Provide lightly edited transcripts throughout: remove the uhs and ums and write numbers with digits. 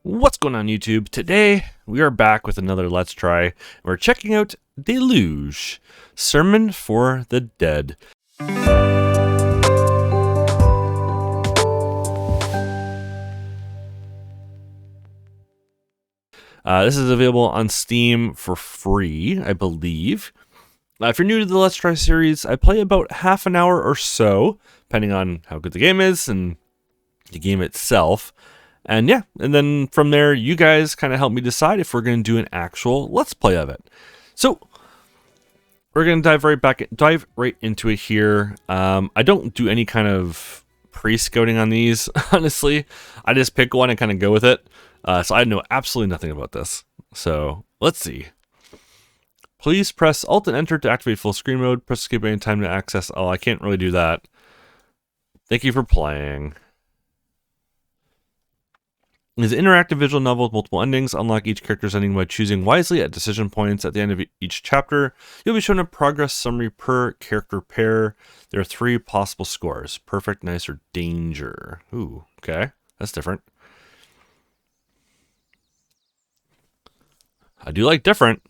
What's going on YouTube? Today we are back with another Let's Try. We're checking out Deluge, Sermon for the Dead. This is available on Steam for free, I believe. If you're new to the Let's Try series, I play about half an hour or so, depending on how good the game is and the game itself. And yeah, and then from there, you guys kind of help me decide if we're going to do an actual Let's Play of it. So we're going to dive right into it here. I don't do any kind of pre-scouting on these, honestly. I just pick one and kind of go with it. So I know absolutely nothing about this. So let's see. Please press Alt and Enter to activate full screen mode. Press Escape any time to access. Oh, I can't really do that. Thank you for playing. It is an interactive visual novel with multiple endings. Unlock each character's ending by choosing wisely at decision points at the end of each chapter. You'll be shown a progress summary per character pair. There are 3 possible scores: perfect, nice, or danger. Ooh, okay. That's different. I do like different.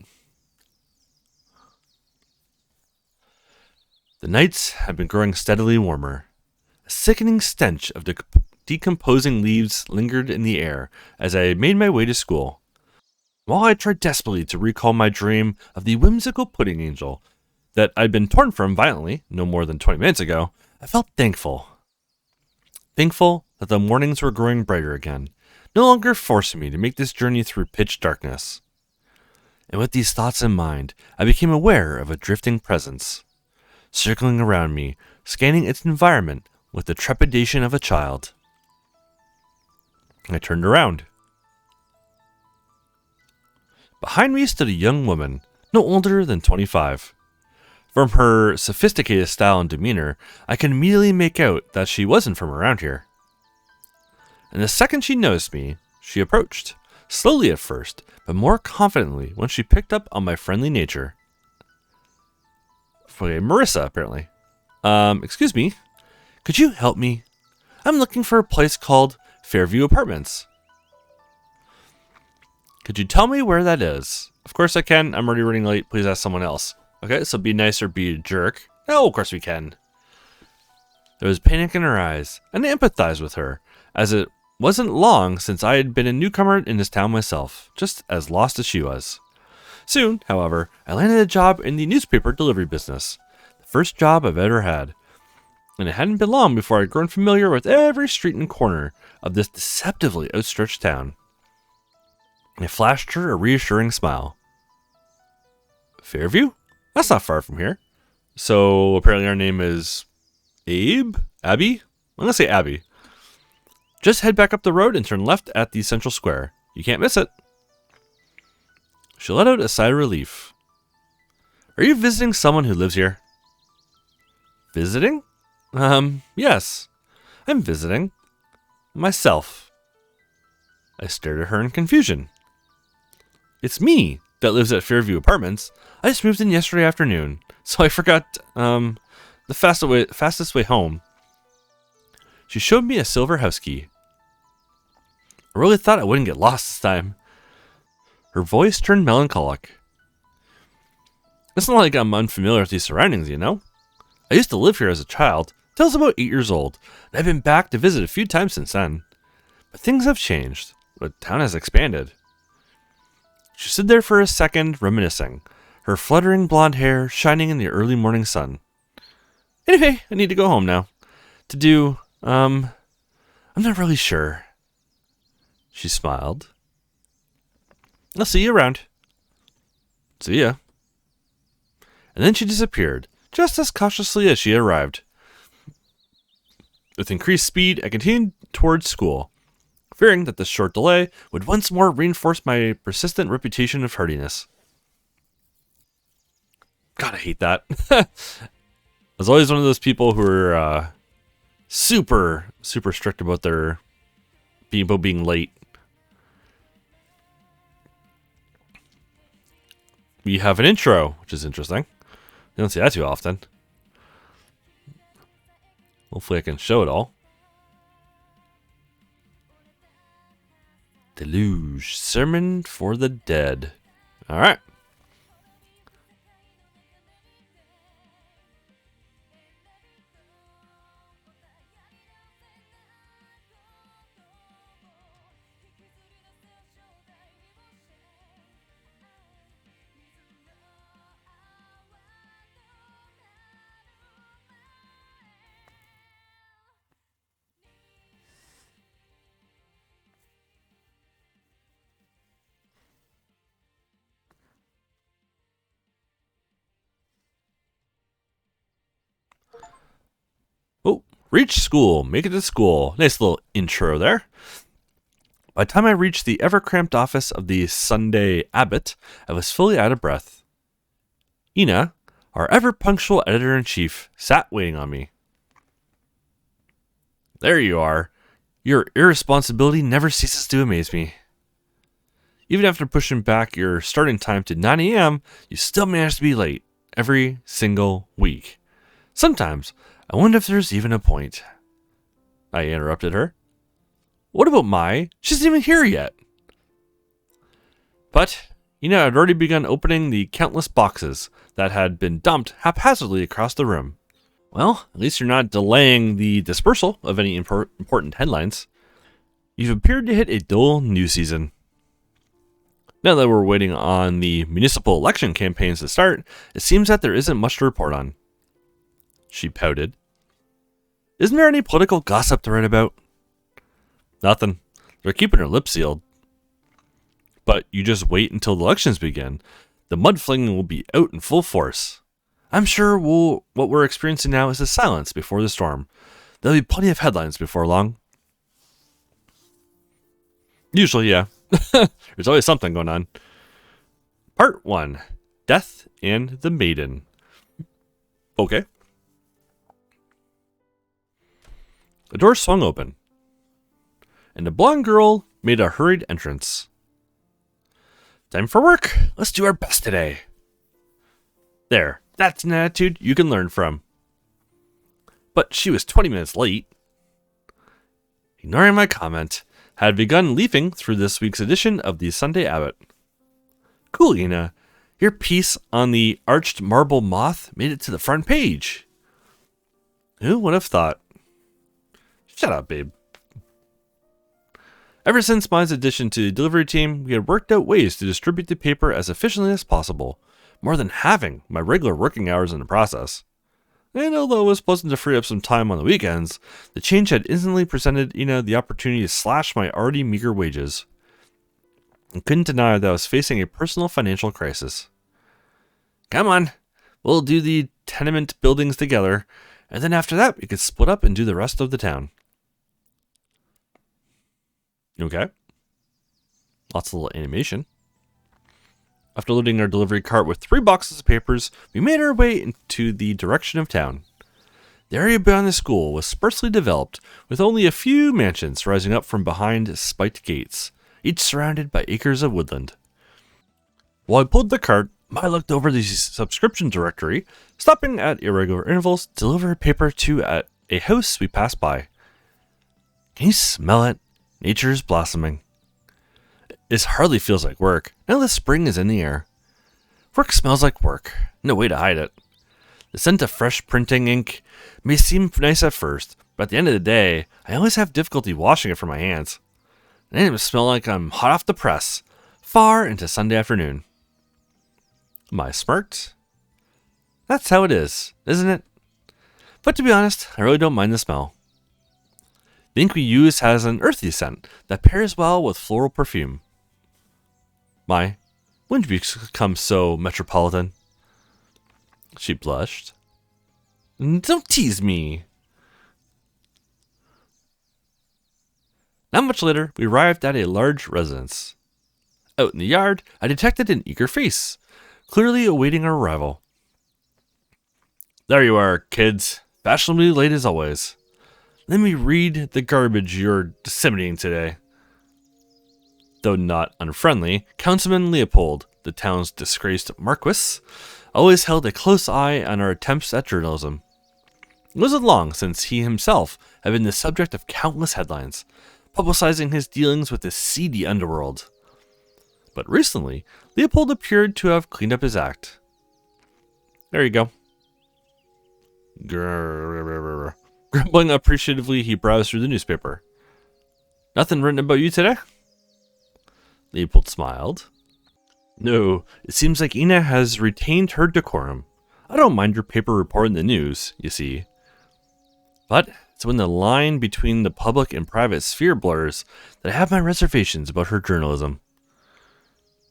The nights have been growing steadily warmer. A sickening stench of decomposing leaves lingered in the air as I made my way to school. While I tried desperately to recall my dream of the whimsical pudding angel that I'd been torn from violently no more than 20 minutes ago, I felt thankful. Thankful that the mornings were growing brighter again, no longer forcing me to make this journey through pitch darkness. And with these thoughts in mind, I became aware of a drifting presence, circling around me, scanning its environment with the trepidation of a child. I turned around. Behind me stood a young woman, no older than 25. From her sophisticated style and demeanor, I could immediately make out that she wasn't from around here. And the second she noticed me, she approached, slowly at first, but more confidently when she picked up on my friendly nature. Okay, Marissa, apparently. Excuse me, could you help me? I'm looking for a place called Fairview Apartments. Could you tell me where that is? Of course I can. I'm already running late. Please ask someone else. Okay, so be nice or be a jerk. Oh, of course we can. There was panic in her eyes, and I empathized with her, as it wasn't long since I had been a newcomer in this town myself, just as lost as she was. Soon, however, I landed a job in the newspaper delivery business, the first job I've ever had. And it hadn't been long before I'd grown familiar with every street and corner of this deceptively outstretched town. I flashed her a reassuring smile. Fairview? That's not far from here. So apparently our name is Abe? Abby? I'm going to say Abby. Just head back up the road and turn left at the central square. You can't miss it. She let out a sigh of relief. Are you visiting someone who lives here? Visiting? Yes. I'm visiting myself. I stared at her in confusion. It's me that lives at Fairview Apartments. I just moved in yesterday afternoon, so I forgot, the fastest way home. She showed me a silver house key. I really thought I wouldn't get lost this time. Her voice turned melancholic. It's not like I'm unfamiliar with these surroundings, you know? I used to live here as a child, till I was about 8 years old, and I've been back to visit a few times since then. But things have changed. The town has expanded. She stood there for a second, reminiscing, her fluttering blonde hair shining in the early morning sun. Anyway, I need to go home now. I'm not really sure. She smiled. I'll see you around. See ya. And then she disappeared, just as cautiously as she arrived. With increased speed, I continued towards school, fearing that this short delay would once more reinforce my persistent reputation of hardiness. God, I hate that. I was always one of those people who are super strict about their being late. We have an intro, which is interesting. You don't see that too often. Hopefully I can show it all. Deluge, sermon for the dead. All right. Oh, reach school. Make it to school. Nice little intro there. By the time I reached the ever-cramped office of the Sunday Abbot, I was fully out of breath. Ina, our ever-punctual editor-in-chief, sat waiting on me. There you are. Your irresponsibility never ceases to amaze me. Even after pushing back your starting time to 9 a.m., you still manage to be late every single week. Sometimes, I wonder if there's even a point. I interrupted her. What about Mai? She isn't even here yet. But, I'd already begun opening the countless boxes that had been dumped haphazardly across the room. Well, at least you're not delaying the dispersal of any important headlines. You've appeared to hit a dull news season. Now that we're waiting on the municipal election campaigns to start, it seems that there isn't much to report on. She pouted. Isn't there any political gossip to write about? Nothing. They're keeping her lips sealed. But you just wait until the elections begin. The mudflinging will be out in full force. I'm sure what we're experiencing now is the silence before the storm. There'll be plenty of headlines before long. Usually, yeah. There's always something going on. Part 1. Death and the Maiden. Okay. The door swung open, and a blonde girl made a hurried entrance. Time for work. Let's do our best today. There. That's an attitude you can learn from. But she was 20 minutes late. Ignoring my comment, had begun leafing through this week's edition of the Sunday Abbot. Cool, Ina. Your piece on the arched marble moth made it to the front page. Who would have thought? Shut up, babe. Ever since Mai's addition to the delivery team, we had worked out ways to distribute the paper as efficiently as possible, more than halving my regular working hours in the process. And although it was pleasant to free up some time on the weekends, the change had instantly presented Ina the opportunity to slash my already meager wages. I couldn't deny that I was facing a personal financial crisis. Come on, we'll do the tenement buildings together, and then after that we could split up and do the rest of the town. Okay. Lots of little animation. After loading our delivery cart with 3 boxes of papers, we made our way into the direction of town. The area beyond the school was sparsely developed, with only a few mansions rising up from behind spiked gates, each surrounded by acres of woodland. While I pulled the cart, I looked over the subscription directory, stopping at irregular intervals to deliver a paper to at a house we passed by. Can you smell it? Nature is blossoming. This hardly feels like work, now the spring is in the air. Work smells like work, no way to hide it. The scent of fresh printing ink may seem nice at first, but at the end of the day, I always have difficulty washing it from my hands. And then it will smell like I'm hot off the press, far into Sunday afternoon. Mai smirked. That's how it is, isn't it? But to be honest, I really don't mind the smell. The ink we use has an earthy scent that pairs well with floral perfume. Mai, when did you become so metropolitan? She blushed. Don't tease me. Not much later, we arrived at a large residence. Out in the yard, I detected an eager face, clearly awaiting our arrival. There you are, kids. Fashionably late as always. Let me read the garbage you're disseminating today. Though not unfriendly, Councilman Leopold, the town's disgraced marquis, always held a close eye on our attempts at journalism. It wasn't long since he himself had been the subject of countless headlines, publicizing his dealings with the seedy underworld. But recently, Leopold appeared to have cleaned up his act. There you go. Grrr. Grumbling appreciatively, he browsed through the newspaper. Nothing written about you today? Leopold smiled. No, it seems like Ina has retained her decorum. I don't mind your paper reporting the news, you see. But it's when the line between the public and private sphere blurs that I have my reservations about her journalism.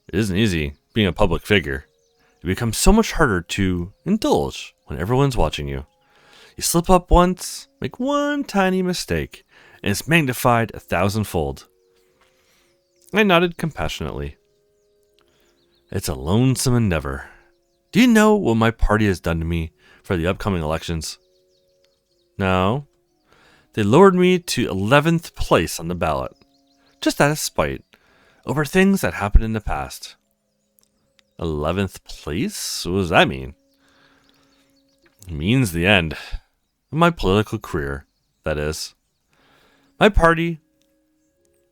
It isn't easy being a public figure. It becomes so much harder to indulge when everyone's watching you. You slip up once, make one tiny mistake, and it's magnified 1,000-fold. I nodded compassionately. It's a lonesome endeavor. Do you know what my party has done to me for the upcoming elections? No. They lowered me to 11th place on the ballot, just out of spite, over things that happened in the past. 11th place? What does that mean? It means the end of my political career, that is. My party,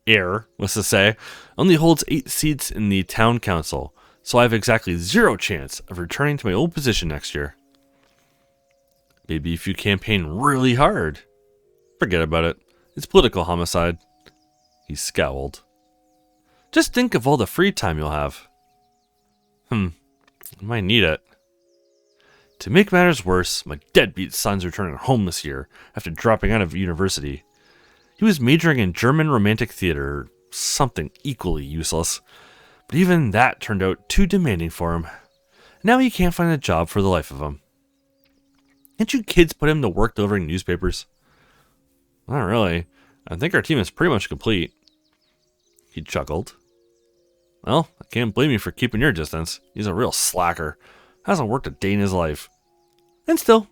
AIR, was to say, only holds 8 seats in the town council, so I have exactly 0 chance of returning to my old position next year. Maybe if you campaign really hard. Forget about it. It's political homicide. He scowled. Just think of all the free time you'll have. I might need it. To make matters worse, my deadbeat son's returning home this year after dropping out of university. He was majoring in German Romantic Theater, something equally useless. But even that turned out too demanding for him. Now he can't find a job for the life of him. Can't you kids put him to work delivering newspapers? Not really. I think our team is pretty much complete. He chuckled. Well, I can't blame you for keeping your distance. He's a real slacker. Hasn't worked a day in his life. And still,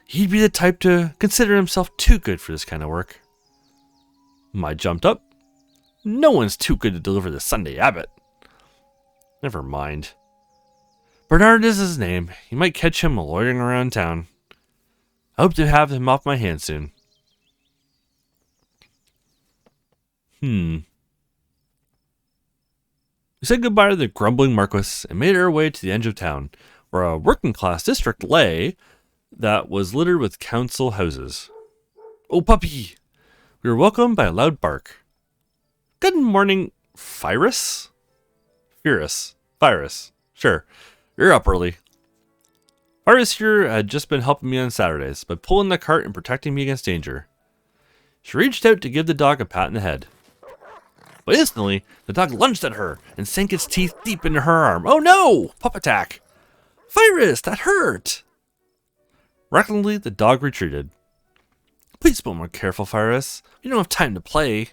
he'd be the type to consider himself too good for this kind of work. I jumped up. No one's too good to deliver the Sunday Abbot. Never mind. Bernard is his name. You might catch him loitering around town. I hope to have him off my hands soon. We said goodbye to the grumbling Marquis and made our way to the edge of town, where a working-class district lay that was littered with council houses. Oh, puppy! We were welcomed by a loud bark. Good morning, Fyrus? Fyrus. Sure. You're up early. Fyrus here had just been helping me on Saturdays by pulling the cart and protecting me against danger. She reached out to give the dog a pat on the head. But instantly, the dog lunged at her and sank its teeth deep into her arm. Oh no! Pup attack! Fyrus, that hurt! Recklessly, the dog retreated. Please be more careful, Fyrus. You don't have time to play.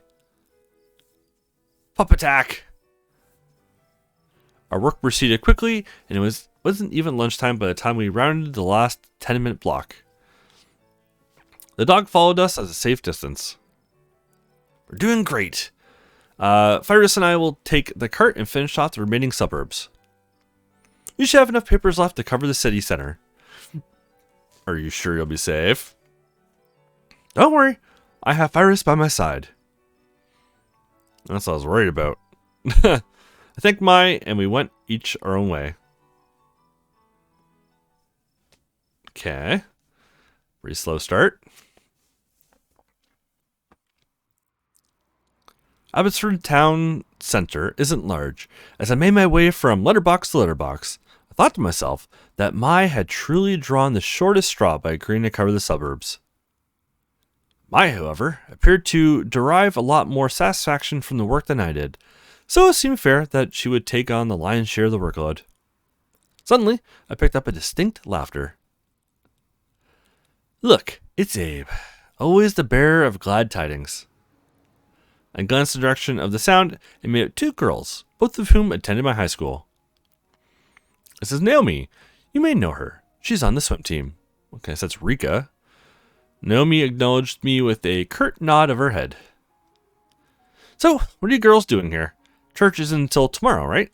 Pup attack! Our work proceeded quickly, and it wasn't even lunchtime by the time we rounded the last 10-minute block. The dog followed us at a safe distance. We're doing great. Fyrus and I will take the cart and finish off the remaining suburbs. We should have enough papers left to cover the city center. Are you sure you'll be safe? Don't worry. I have Fyrus by my side. That's what I was worried about. I thanked Mai, and we went each our own way. Okay. Pretty slow start. Abbotsford town center isn't large. As I made my way from letterbox to letterbox, I thought to myself that Mai had truly drawn the shortest straw by agreeing to cover the suburbs. Mai, however, appeared to derive a lot more satisfaction from the work than I did, so it seemed fair that she would take on the lion's share of the workload. Suddenly, I picked up a distinct laughter. Look, it's Abe, always the bearer of glad tidings. I glanced in the direction of the sound and made out 2 girls, both of whom attended my high school. This is Naomi. You may know her. She's on the swim team. Okay, so that's Rika. Naomi acknowledged me with a curt nod of her head. So, what are you girls doing here? Church isn't until tomorrow, right?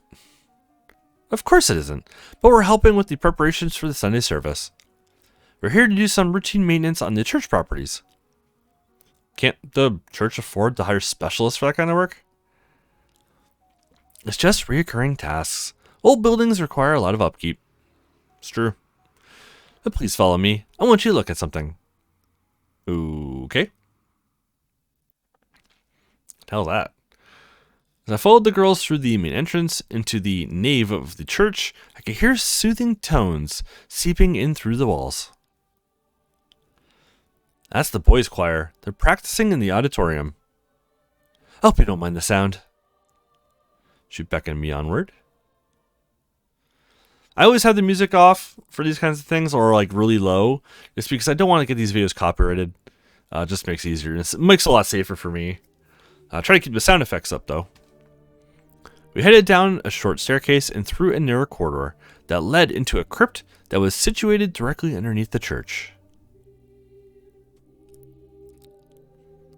Of course it isn't, but we're helping with the preparations for the Sunday service. We're here to do some routine maintenance on the church properties. Can't the church afford to hire specialists for that kind of work? It's just reoccurring tasks. Old buildings require a lot of upkeep. It's true. But please follow me. I want you to look at something. Okay. What the hell is that? As I followed the girls through the main entrance into the nave of the church, I could hear soothing tones seeping in through the walls. That's the boys' choir. They're practicing in the auditorium. I hope you don't mind the sound. She beckoned me onward. I always have the music off for these kinds of things, or like really low, just because I don't want to get these videos copyrighted. It just makes it easier. It makes it a lot safer for me. Try to keep the sound effects up though. We headed down a short staircase and through a narrow corridor that led into a crypt that was situated directly underneath the church.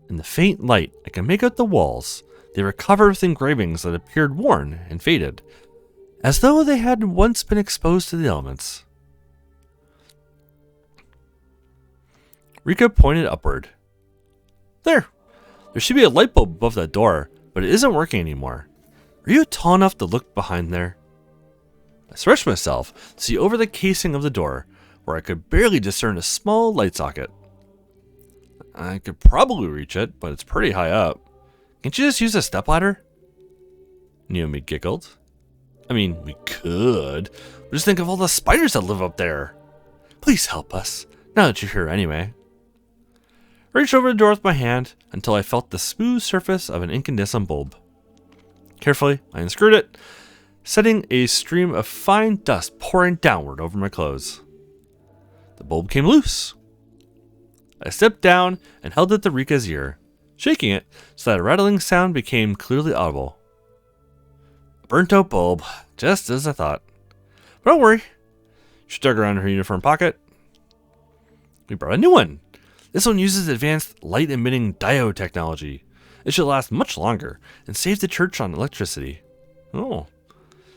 In the faint light, I could make out the walls. They were covered with engravings that appeared worn and faded, as though they had once been exposed to the elements. Rika pointed upward. There should be a light bulb above that door, but it isn't working anymore. Are you tall enough to look behind there? I stretched myself to see over the casing of the door, where I could barely discern a small light socket. I could probably reach it, but it's pretty high up. Can't you just use a stepladder? Naomi giggled. I mean, we could, but just think of all the spiders that live up there. Please help us, now that you're here anyway. I reached over the door with my hand until I felt the smooth surface of an incandescent bulb. Carefully, I unscrewed it, setting a stream of fine dust pouring downward over my clothes. The bulb came loose. I stepped down and held it to Rika's ear, shaking it so that a rattling sound became clearly audible. A burnt-out bulb, just as I thought. But don't worry. She dug around her uniform pocket. We brought a new one. This one uses advanced light-emitting diode technology. It should last much longer and save the church on electricity. Oh.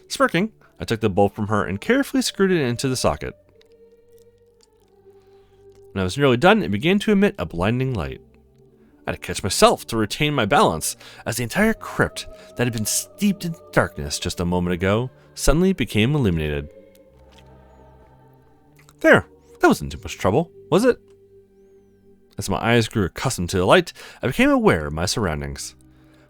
Smirking, I took the bulb from her and carefully screwed it into the socket. When I was nearly done, it began to emit a blinding light. I had to catch myself to retain my balance as the entire crypt that had been steeped in darkness just a moment ago suddenly became illuminated. There, that wasn't too much trouble, was it? As my eyes grew accustomed to the light, I became aware of my surroundings.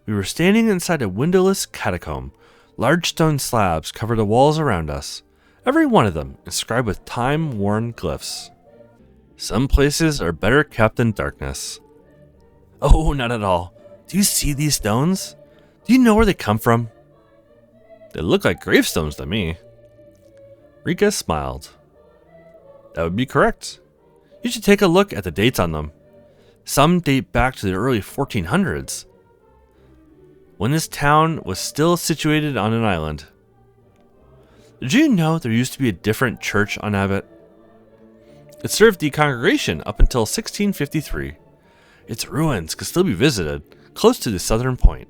We were standing inside a windowless catacomb. Large stone slabs covered the walls around us, every one of them inscribed with time-worn glyphs. Some places are better kept in darkness. Oh, not at all. Do you see these stones? Do you know where they come from? They look like gravestones to me. Rika smiled. That would be correct. You should take a look at the dates on them. Some date back to the early 1400s, when this town was still situated on an island. Did you know there used to be a different church on Abbott? It served the congregation up until 1653. Its ruins could still be visited, close to the southern point.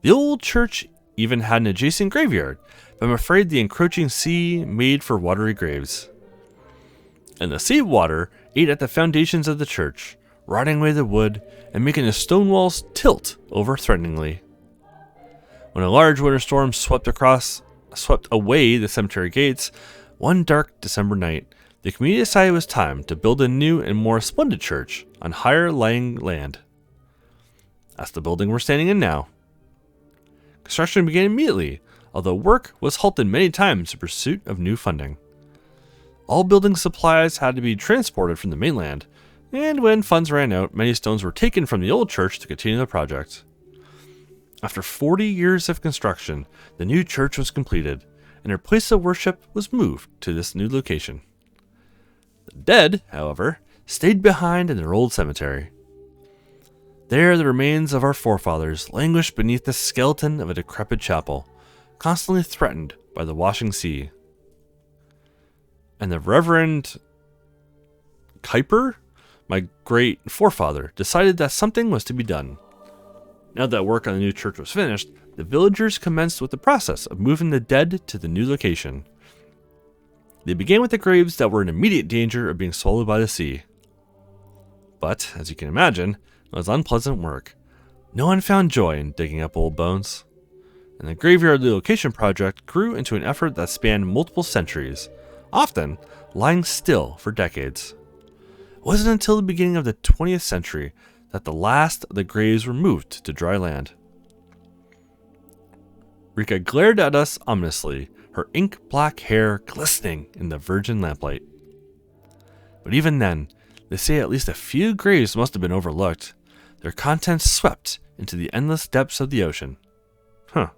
The old church even had an adjacent graveyard, but I'm afraid the encroaching sea made for watery graves. And the sea water ate at the foundations of the church, rotting away the wood and making the stone walls tilt over threateningly. When a large winter storm swept away the cemetery gates, one dark December night, the community decided it was time to build a new and more splendid church on higher lying land. That's the building we're standing in now. Construction began immediately, although work was halted many times in pursuit of new funding. All building supplies had to be transported from the mainland, and when funds ran out, many stones were taken from the old church to continue the project. After 40 years of construction, the new church was completed, and her place of worship was moved to this new location. The dead, however, stayed behind in their old cemetery. There, the remains of our forefathers languished beneath the skeleton of a decrepit chapel, constantly threatened by the washing sea. And the Reverend Kuiper, my great forefather, decided that something was to be done. Now that work on the new church was finished, the villagers commenced with the process of moving the dead to the new location. They began with the graves that were in immediate danger of being swallowed by the sea. But, as you can imagine, It was unpleasant work. No one found joy in digging up old bones. And the graveyard relocation project grew into an effort that spanned multiple centuries, often lying still for decades. It wasn't until the beginning of the 20th century that the last of the graves were moved to dry land. Rika glared at us ominously, her ink-black hair glistening in the virgin lamplight. But even then, they say at least a few graves must have been overlooked, their contents swept into the endless depths of the ocean. Huh.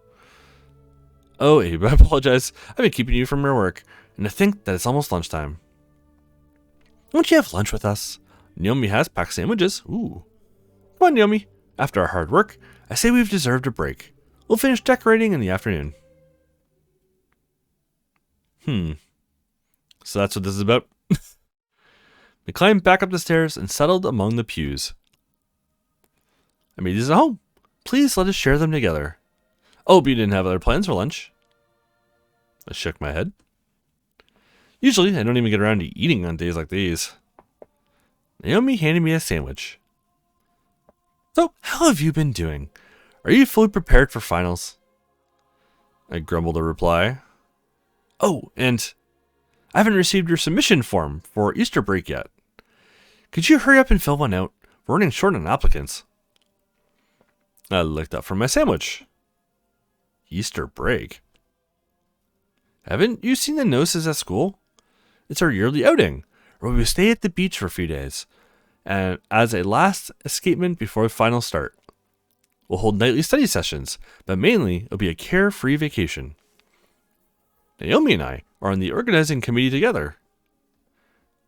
Oh, Abe, I apologize. I've been keeping you from your work, and to think that it's almost lunchtime. Won't you have lunch with us? Naomi has packed sandwiches. Ooh. Come on, Naomi. After our hard work, I say we've deserved a break. We'll finish decorating in the afternoon. So that's what this is about? We climbed back up the stairs and settled among the pews. I made these at home. Please let us share them together. Oh, but you didn't have other plans for lunch? I shook my head. Usually, I don't even get around to eating on days like these. Naomi handed me a sandwich. So, how have you been doing? Are you fully prepared for finals? I grumbled a reply. Oh, and I haven't received your submission form for Easter break yet. Could you hurry up and fill one out? We're running short on applicants. I looked up from my sandwich. Easter break? Haven't you seen the notices at school? It's our yearly outing, where we stay at the beach for a few days, and as a last escapement before finals start. We'll hold nightly study sessions, but mainly it'll be a carefree vacation. Naomi and I are on the organizing committee together.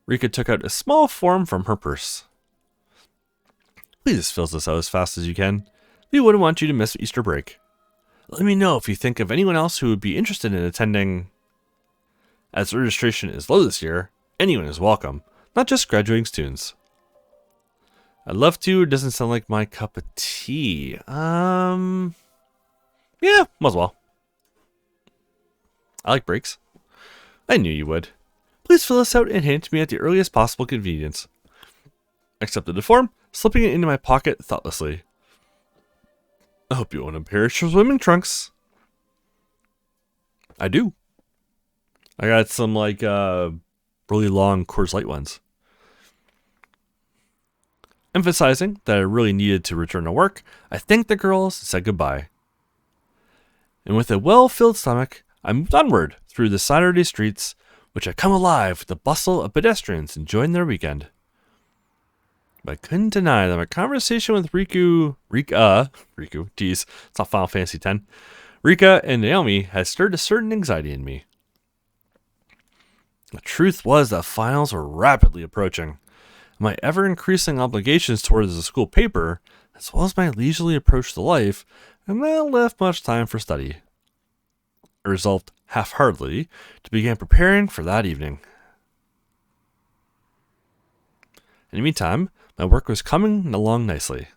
Rika took out a small form from her purse. Please fill this out as fast as you can. We wouldn't want you to miss Easter break. Let me know if you think of anyone else who would be interested in attending. As registration is low this year, anyone is welcome, not just graduating students. I'd love to. It doesn't sound like my cup of tea. Yeah, might as well. I like breaks. I knew you would. Please fill this out and hand it to me at the earliest possible convenience. I accepted the form, slipping it into my pocket thoughtlessly. I hope you own a pair of swimming trunks. I do. I got some really long Coors Light ones. Emphasizing that I really needed to return to work, I thanked the girls and said goodbye. And with a well-filled stomach, I moved onward through the Saturday streets, which had come alive with the bustle of pedestrians enjoying their weekend. But I couldn't deny that my conversation with Rika, geez, it's not Final Fantasy X. Rika and Naomi had stirred a certain anxiety in me. The truth was that finals were rapidly approaching. My ever-increasing obligations towards the school paper, as well as my leisurely approach to life, had not left much time for study. I resolved half-heartedly to begin preparing for that evening. In the meantime, my work was coming along nicely.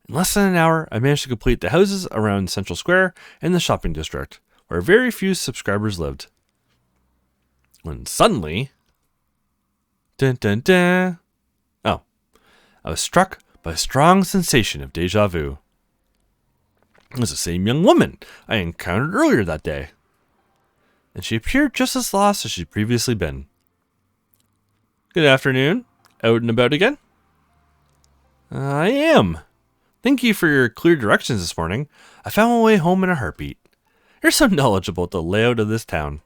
In less than an hour, I managed to complete the houses around Central Square and the shopping district, where very few subscribers lived. When suddenly... Dun dun dun! Oh, I was struck by a strong sensation of deja vu. It was the same young woman I encountered earlier that day, and she appeared just as lost as she'd previously been. Good afternoon. Out and about again? I am. Thank you for your clear directions this morning. I found my way home in a heartbeat. You're so knowledgeable about the layout of this town.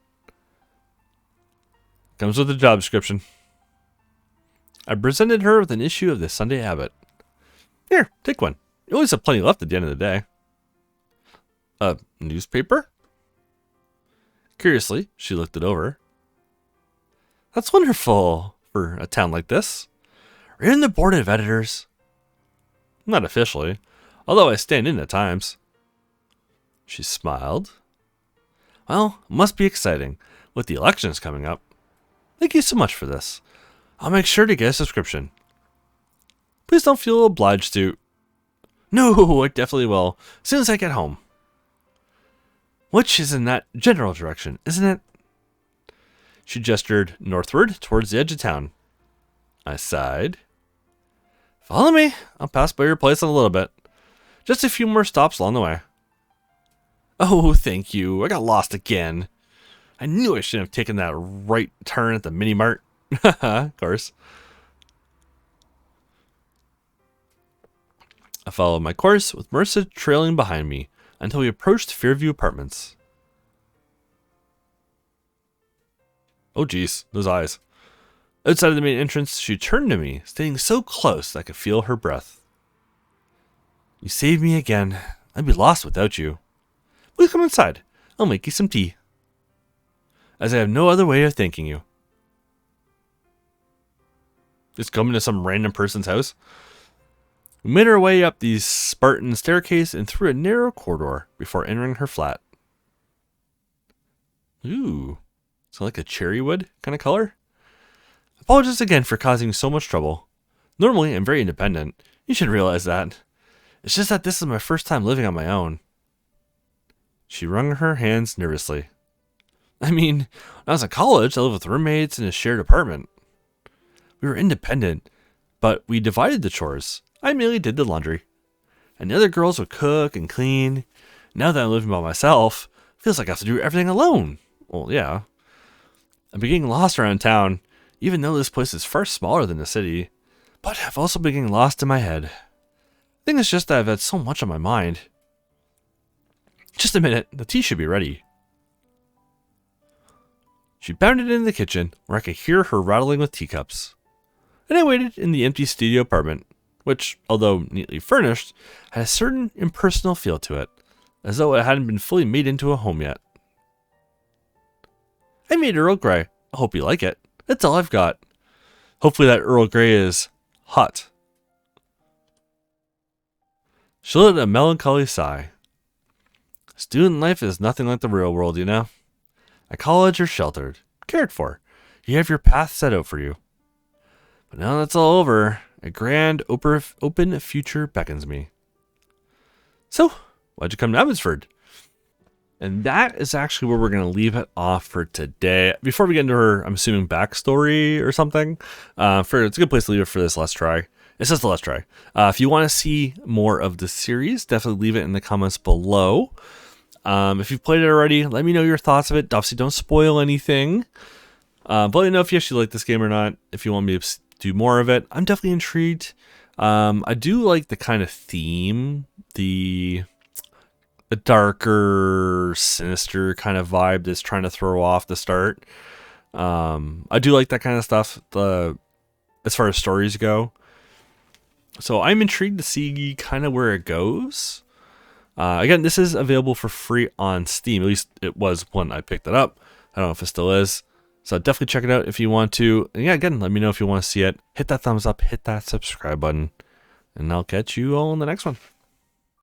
Comes with the job description. I presented her with an issue of the Sunday Abbot. Here, take one. You always have plenty left at the end of the day. A newspaper? Curiously, she looked it over. That's wonderful for a town like this. Are you in the board of editors? Not officially, although I stand in at times. She smiled. Well, it must be exciting, with the elections coming up. Thank you so much for this. I'll make sure to get a subscription. Please don't feel obliged to. No, I definitely will, as soon as I get home. Which is in that general direction, isn't it? She gestured northward towards the edge of town. I sighed. Follow me. I'll pass by your place in a little bit. Just a few more stops along the way. Oh, thank you. I got lost again. I knew I shouldn't have taken that right turn at the mini mart. Of course. I followed my course with Marissa trailing behind me until we approached Fairview Apartments. Oh geez, those eyes. Outside of the main entrance, she turned to me, staying so close I could feel her breath. You saved me again. I'd be lost without you. Please come inside. I'll make you some tea. As I have no other way of thanking you. Just coming to some random person's house? We made our way up the Spartan staircase and through a narrow corridor before entering her flat. Ooh, so like a cherry wood kind of color? Apologies again for causing so much trouble. Normally, I'm very independent. You should realize that. It's just that this is my first time living on my own. She wrung her hands nervously. I mean, when I was in college, I lived with roommates in a shared apartment. We were independent, but we divided the chores. I merely did the laundry. And the other girls would cook and clean. Now that I'm living by myself, it feels like I have to do everything alone. Well, yeah. I'm getting lost around town, even though this place is far smaller than the city. But I've also been getting lost in my head. I think it's just that I've had so much on my mind. Just a minute, the tea should be ready. She bounded into the kitchen, where I could hear her rattling with teacups. And I waited in the empty studio apartment, which, although neatly furnished, had a certain impersonal feel to it, as though it hadn't been fully made into a home yet. I made Earl Grey. I hope you like it. That's all I've got. Hopefully that Earl Grey is hot. She let a melancholy sigh. Student life is nothing like the real world, you know. At college, you're sheltered, cared for. You have your path set out for you. But now that's all over, a grand open future beckons me. So, why'd you come to Abbotsford? And that is actually where we're going to leave it off for today. Before we get into her, I'm assuming, backstory or something, it's a good place to leave it for this Let's Try. It says the Let's Try. If you want to see more of the series, definitely leave it in the comments below. If you've played it already, let me know your thoughts of it. Obviously, don't spoil anything. But let me know if you actually like this game or not, if you want me to do more of it. I'm definitely intrigued. I do like the kind of theme, the darker, sinister kind of vibe that's trying to throw off the start. I do like that kind of stuff, as far as stories go. So I'm intrigued to see kind of where it goes. Again, this is available for free on Steam. At least it was when I picked it up. I don't know if it still is. So definitely check it out if you want to. And yeah, again, let me know if you want to see it. Hit that thumbs up, hit that subscribe button, and I'll catch you all in the next one.